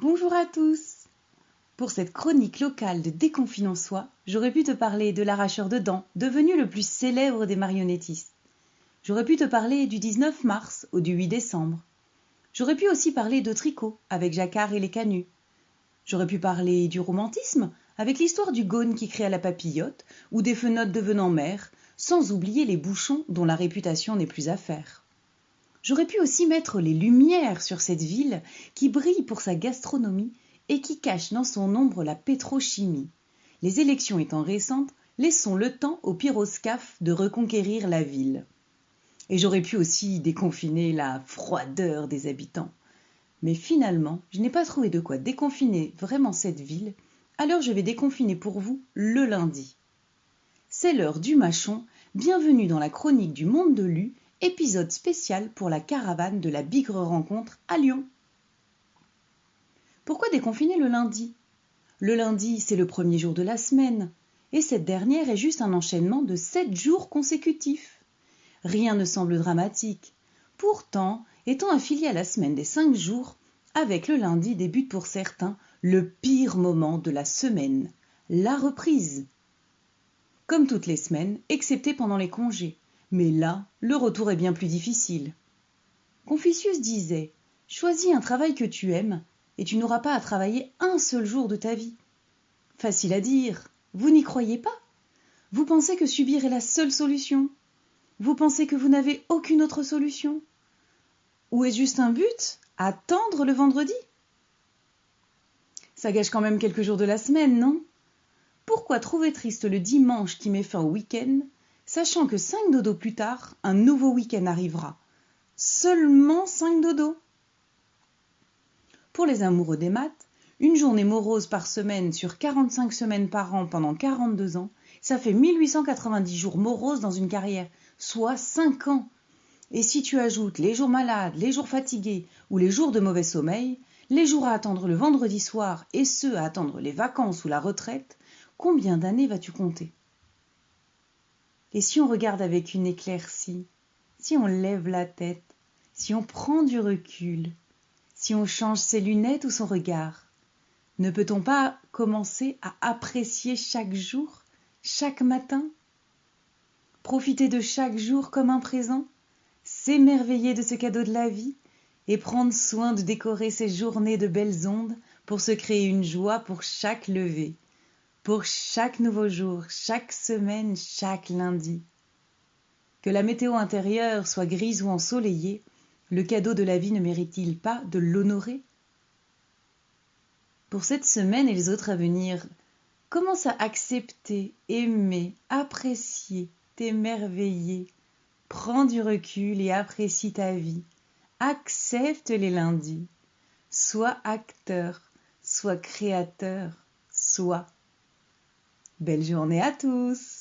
Bonjour à tous! Pour cette chronique locale de Déconfinons Soi, j'aurais pu te parler de l'arracheur de dents, devenu le plus célèbre des marionnettistes. J'aurais pu te parler du 19 mars au du 8 décembre. J'aurais pu aussi parler de tricot avec Jacquard et les canuts. J'aurais pu parler du romantisme avec l'histoire du Gaune qui créa la papillote ou des fenotes devenant mères, sans oublier les bouchons dont la réputation n'est plus à faire. J'aurais pu aussi mettre les lumières sur cette ville qui brille pour sa gastronomie et qui cache dans son ombre la pétrochimie. Les élections étant récentes, laissons le temps aux pyroscaphes de reconquérir la ville. Et j'aurais pu aussi déconfiner la froideur des habitants. Mais finalement, je n'ai pas trouvé de quoi déconfiner vraiment cette ville, alors je vais déconfiner pour vous le lundi. C'est l'heure du mâchon, bienvenue dans la chronique du Monde de Lu, épisode spécial pour la caravane de la Bigre Rencontre à Lyon. Pourquoi déconfiner le lundi ? Le lundi, c'est le premier jour de la semaine, et cette dernière est juste un enchaînement de 7 jours consécutifs. Rien ne semble dramatique. Pourtant, étant affilié à la semaine des 5 jours, avec le lundi débute pour certains le pire moment de la semaine, la reprise. Comme toutes les semaines, excepté pendant les congés. Mais là, le retour est bien plus difficile. Confucius disait « Choisis un travail que tu aimes, et tu n'auras pas à travailler un seul jour de ta vie. » Facile à dire, vous n'y croyez pas ? Vous pensez que subir est la seule solution ? Vous pensez que vous n'avez aucune autre solution ? Ou est-ce juste un but ? Attendre le vendredi ? Ça gâche quand même quelques jours de la semaine, non ? Pourquoi trouver triste le dimanche qui met fin au week-end, sachant que 5 dodos plus tard, un nouveau week-end arrivera ? Seulement 5 dodos. Pour les amoureux des maths, une journée morose par semaine sur 45 semaines par an pendant 42 ans, ça fait 1890 jours moroses dans une carrière, soit 5 ans. Et si tu ajoutes les jours malades, les jours fatigués ou les jours de mauvais sommeil, les jours à attendre le vendredi soir et ceux à attendre les vacances ou la retraite, combien d'années vas-tu compter ? Et si on regarde avec une éclaircie, si on lève la tête, si on prend du recul, si on change ses lunettes ou son regard, ne peut-on pas commencer à apprécier chaque jour, chaque matin ? Profiter de chaque jour comme un présent, s'émerveiller de ce cadeau de la vie et prendre soin de décorer ces journées de belles ondes pour se créer une joie pour chaque lever, pour chaque nouveau jour, chaque semaine, chaque lundi. Que la météo intérieure soit grise ou ensoleillée, le cadeau de la vie ne mérite-t-il pas de l'honorer ? Pour cette semaine et les autres à venir, commence à accepter, aimer, apprécier, t'émerveiller. Prends du recul et apprécie ta vie. Accepte les lundis. Sois acteur, sois créateur, sois. Belle journée à tous!